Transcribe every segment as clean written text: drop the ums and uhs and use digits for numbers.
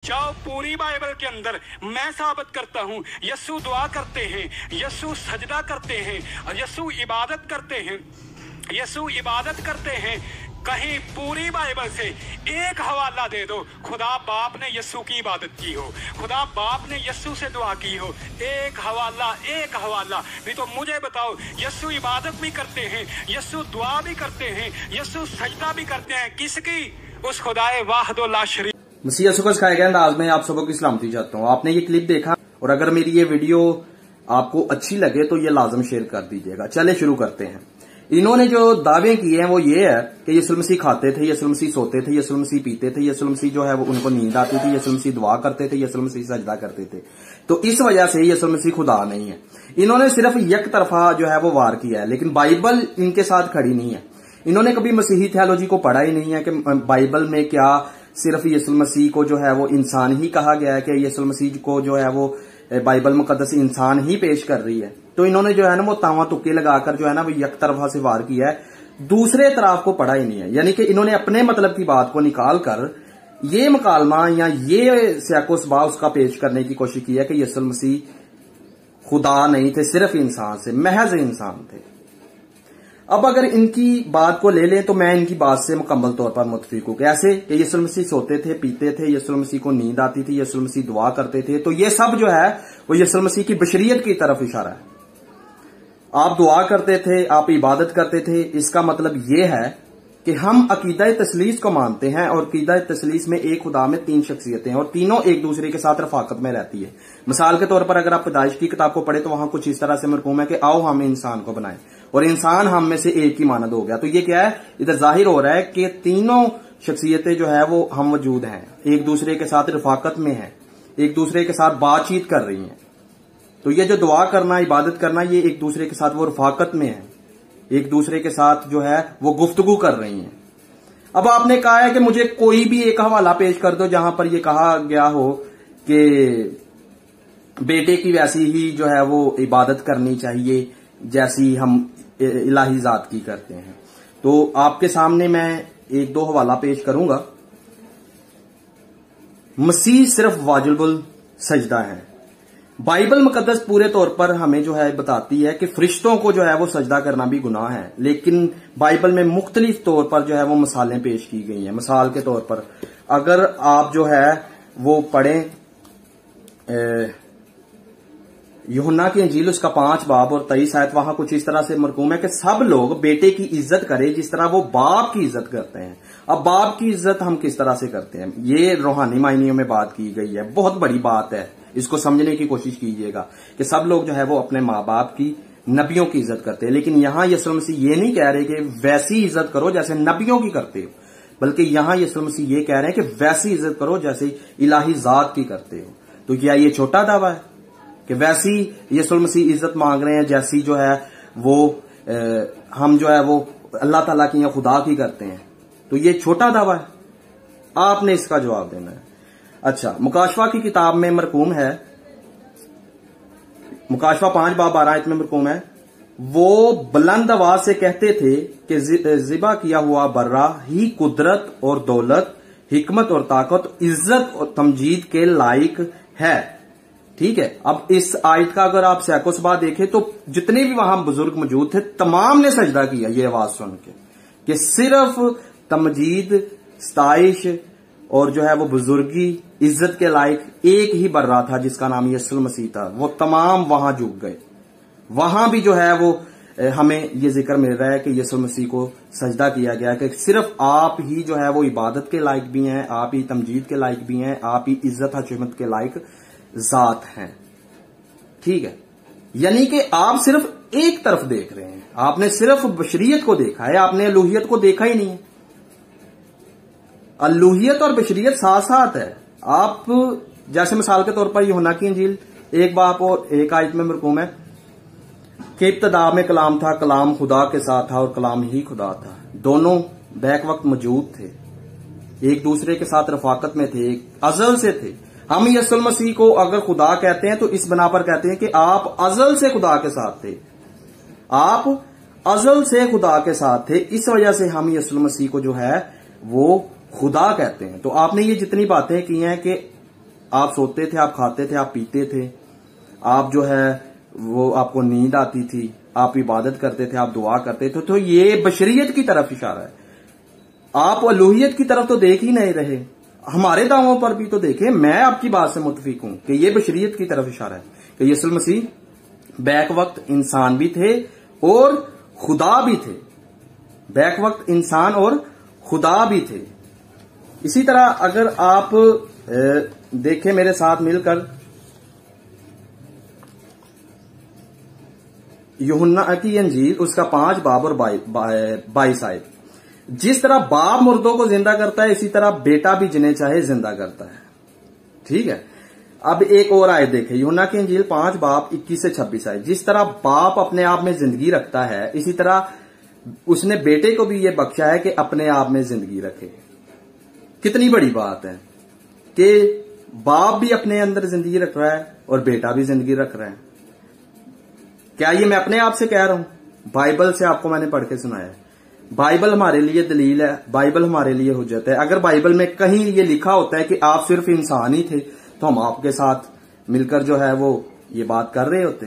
जाओ पूरी बाइबल के अंदर मैं साबित करता हूँ, यस्सु दुआ करते हैं, यस्सु सजदा करते हैं, यस्सु इबादत करते हैं, यस्सु इबादत करते हैं। कहीं पूरी बाइबल से एक हवाला दे दो, खुदा बाप ने यस्सु की इबादत की हो, खुदा बाप ने यस्सु से दुआ की हो। एक हवाला नहीं तो मुझे बताओ, यस्सु इबादत भी करते हैं, यस्सु दुआ भी करते हैं, यस्सु सजदा भी करते हैं, किसकी? उस खुदाए वाहिद ला शरीक मसीह यीशु को सिखाया गया अंदाज में आप सबको की सलामती चाहता हूँ। आपने ये क्लिप देखा और अगर मेरी ये वीडियो आपको अच्छी लगे तो ये लाजम शेयर कर दीजिएगा। चले शुरू करते हैं। इन्होंने जो दावे किए हैं वो ये है कि यीशु मसीह खाते थे, यीशु मसीह सोते थे, यीशु मसीह पीते थे, यीशु मसीह जो है वो उनको नींद आती थी, यीशु मसीह दुआ करते थे, यीशु मसीह सजदा करते थे। तो इस वजह से यीशु मसीह खुदा नहीं है। इन्होंने सिर्फ एक तरफा जो है वो वार किया है, लेकिन बाइबल इनके साथ खड़ी नहीं है। इन्होंने कभी मसीही थियोलॉजी को पढ़ा ही नहीं है कि बाइबल में क्या सिर्फ यीशु मसीह को जो है वो इंसान ही कहा गया है, कि यीशु मसीह को जो है वो बाइबल मुकद्दस इंसान ही पेश कर रही है। तो इन्होंने जो है ना वो तावा तुक्के लगाकर जो है ना वो एक तरफा से वार किया है, दूसरे तरफ को पढ़ा ही नहीं है। यानी कि इन्होंने अपने मतलब की बात को निकाल कर ये मकालमा या ये सियाको सबा उसका पेश करने की कोशिश की है कि यीशु मसीह खुदा नहीं थे, सिर्फ इंसान से, महज इंसान थे। अब अगर इनकी बात को ले लें तो मैं इनकी बात से मुकम्मल तौर पर मुतफिक हूं। कैसे? कि यीशु मसीह सोते थे, पीते थे, यीशु मसीह को नींद आती थी, यीशु मसीह दुआ करते थे। तो ये सब जो है वो यीशु मसीह की बशरियत की तरफ इशारा है। आप दुआ करते थे, आप इबादत करते थे, इसका मतलब ये है कि हम अकीदा तसलीस को मानते हैं और अकीदा तसलीस में एक खुदा में तीन शख्सियतें हैं और तीनों एक दूसरे के साथ रफाकत में रहती है। मिसाल के तौर पर अगर आप पैदाइश की किताब को पढ़े तो वहां कुछ इस तरह से मरकूम है कि आओ हम इंसान को बनाएं, और इंसान हम में से एक ही मानद हो गया। तो ये क्या है? इधर जाहिर हो रहा है कि तीनों शख्सियतें जो है वो हम वजूद हैं, एक दूसरे के साथ रफाकत में हैं, एक दूसरे के साथ बातचीत कर रही हैं। तो ये जो दुआ करना, इबादत करना, ये एक दूसरे के साथ वो रफाकत में है, एक दूसरे के साथ जो है वो गुफ्तगू कर रही हैं। अब आपने कहा है कि मुझे कोई भी एक हवाला पेश कर दो जहां पर ये कहा गया हो कि बेटे की वैसी ही जो है वो इबादत करनी चाहिए जैसी हम इलाही जात की करते हैं। तो आपके सामने मैं एक दो हवाला पेश करूंगा। मसीह सिर्फ वाजिबुल सजदा है। बाइबल मुकद्दस पूरे तौर पर हमें जो है बताती है कि फरिश्तों को जो है वो सजदा करना भी गुनाह है, लेकिन बाइबल में मुख्तलिफ तौर पर जो है वो मिसालें पेश की गई हैं। मिसाल के तौर पर अगर आप जो है वो पढ़ें यूहन्ना की इंजील उसका 5 बाब और 23 आयत, वहां कुछ इस तरह से मरकूम है कि सब लोग बेटे की इज्जत करें जिस तरह वो बाप की इज्जत करते हैं। अब बाप की इज्जत हम किस तरह से करते हैं, ये रूहानी मायनियों में बात की गई है। बहुत बड़ी बात है, इसको समझने की कोशिश कीजिएगा कि सब लोग जो है वो अपने माँ बाप की, नबियों की इज्जत करते हैं। लेकिन यहां यीशु मसीह ये नहीं कह रहे कि वैसी इज्जत करो जैसे नबियों की करते हो, बल्कि यहां यीशु मसीह ये कह रहे हैं कि वैसी इज्जत करो जैसे इलाही जात की करते हो। तो क्या ये छोटा दावा है कि वैसी यीशु मसीह इज्जत मांग रहे हैं जैसी जो है वो हम जो है वो अल्लाह ताला की या खुदा की करते हैं? तो ये छोटा दावा है? आपने इसका जवाब देना है। अच्छा, मुकाशवा की किताब में मरकूम है, मुकाशवा 5 बाब 12 आयत में मरकूम है, वो बुलंद आवाज से कहते थे कि ज़िबा किया हुआ बर्रा ही कुदरत और दौलत, हिकमत और ताकत, इज्जत और तमजीद के लायक है। ठीक है। अब इस आयत का अगर आप सैको सबा देखें तो जितने भी वहां बुजुर्ग मौजूद थे तमाम ने सजदा किया ये आवाज सुन के कि सिर्फ तमजीद, सताइश और जो है वो बुजुर्गी, इज्जत के लायक एक ही बर्रा था जिसका नाम यीशु मसीह था। वो तमाम वहां झुक गए। वहां भी जो है वो हमें ये जिक्र मिल रहा है कि यीशु मसीह को सजदा किया गया कि सिर्फ आप ही जो है वो इबादत के लायक भी हैं, आप ही तमजीद के लायक भी हैं, आप ही इज्जत हशमत के लायक जात हैं। ठीक है। यानी कि आप सिर्फ एक तरफ देख रहे हैं, आपने सिर्फ बशरियत को देखा है, आपने अलूहियत को देखा ही नहीं है। अलूहियत और बशरियत साथ साथ है। आप जैसे मिसाल के तौर पर यूहन्ना की इंजील 1 बाब और 1 आयत में मरकूम है कि इब्तिदा में कलाम था, कलाम खुदा के साथ था और कलाम ही खुदा था। दोनों बैक वक्त मौजूद थे, एक दूसरे के साथ रफाकत में थे, अजल से थे। हम यीशु मसीह को अगर खुदा कहते हैं तो इस बना पर कहते हैं कि आप अजल से खुदा के साथ थे, आप अजल से खुदा के साथ थे। इस वजह से हम यीशु मसीह को जो है वो खुदा कहते हैं। तो आपने ये जितनी बातें की हैं कि आप सोते थे, आप खाते थे, आप पीते थे, आप जो है वो आपको नींद आती थी, आप इबादत करते थे, आप दुआ करते थे, तो ये बशरियत की तरफ इशारा है। आप अलूहियत की तरफ तो देख ही नहीं रहे। हमारे दावों पर भी तो देखें। मैं आपकी बात से मुतफिक हूं कि ये बशरियत की तरफ इशारा है कि यीशु मसीह बैक वक्त इंसान भी थे और खुदा भी थे। बैक वक्त इंसान और खुदा भी थे। इसी तरह अगर आप देखें मेरे साथ मिलकर यूहन्ना की इंजील उसका 5 बाब और 22 आयत। जिस तरह बाप मुर्दों को जिंदा करता है, इसी तरह बेटा भी जिन्हें चाहे जिंदा करता है। ठीक है। अब एक और आयत देखें, यूहन्ना की इंजील 5 बाब 21 से 26 आयत। जिस तरह बाप अपने आप में जिंदगी रखता है, इसी तरह उसने बेटे को भी ये बख्शा है कि अपने आप में जिंदगी रखे। कितनी बड़ी बात है कि बाप भी अपने अंदर जिंदगी रख रहा है और बेटा भी जिंदगी रख रहा है। क्या ये मैं अपने आप से कह रहा हूं? बाइबल से आपको मैंने पढ़ के सुनाया है। बाइबल हमारे लिए दलील है, बाइबल हमारे लिए हुज्जत है। अगर बाइबल में कहीं ये लिखा होता है कि आप सिर्फ इंसान ही थे, तो हम आपके साथ मिलकर जो है वो ये बात कर रहे होते।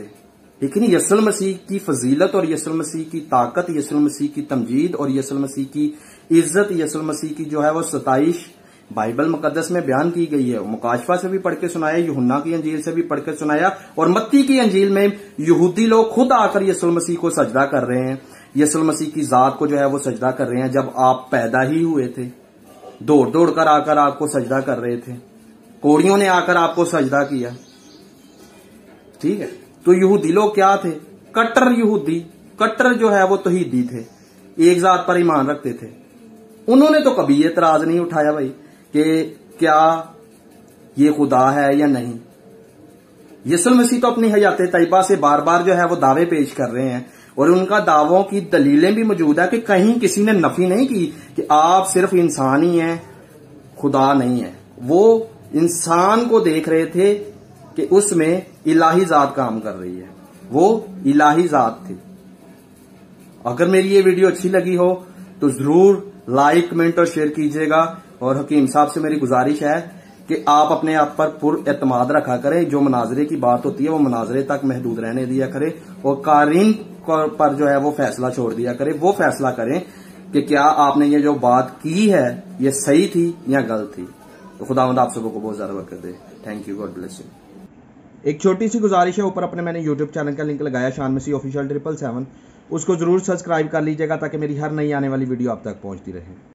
लेकिन यीशु मसीह की फजीलत और यीशु मसीह की ताकत, यीशु मसीह की तमजीद और यीशु मसीह की इज्जत, यीशु मसीह की जो है वो सताइश बाइबल मुकद्दस में बयान की गई है। मुकाशफा से भी पढ़ के सुनाया, यूहन्ना की अंजील से भी पढ़ के सुनाया, और मत्ती की अंजील में यहूदी लोग खुद आकर यीशु मसीह को सजदा कर रहे हैं। यीशु मसीह की जात को जो है वो सजदा कर रहे हैं। जब आप पैदा ही हुए थे, दौड़ दौड़ कर आकर आपको सजदा कर रहे थे, कोड़ियों ने आकर आपको सजदा किया। ठीक है। तो यहूदी लोग क्या थे? कट्टर यहूदी, कट्टर जो है वो तौहीदी थे, एक जात पर ईमान रखते थे। उन्होंने तो कभी एतराज नहीं उठाया भाई कि क्या ये खुदा है या नहीं। यीशु मसीह तो अपनी हयात तैयबा से बार बार जो है वो दावे पेश कर रहे हैं, और उनका दावों की दलीलें भी मौजूद है कि कहीं किसी ने नफी नहीं की कि आप सिर्फ इंसान ही हैं, खुदा नहीं है। वो इंसान को देख रहे थे कि उसमें इलाही जात काम कर रही है, वो इलाही जात थी। अगर मेरी ये वीडियो अच्छी लगी हो तो जरूर लाइक, कमेंट और शेयर कीजिएगा। और हकीम साहब से मेरी गुजारिश है कि आप अपने आप पर पुर एतमाद रखा करें। जो मुनाजरे की बात होती है वो मुनाजरे तक महदूद रहने दिया करें, और कारीन पर जो है वो फैसला छोड़ दिया करें। वो फैसला करें कि क्या आपने ये जो बात की है ये सही थी या गलत थी। तो खुदावंद आप सबको बहुत ज्यादा बरकत दे। Thank you, god bless you. एक छोटी सी गुजारिश है, ऊपर अपने मैंने यूट्यूब चैनल का लिंक लगाया, शान मसीह ऑफिशियल 777, उसको जरूर सब्सक्राइब कर लीजिएगा ताकि मेरी हर नई आने वाली वीडियो आप तक पहुंचती रहे।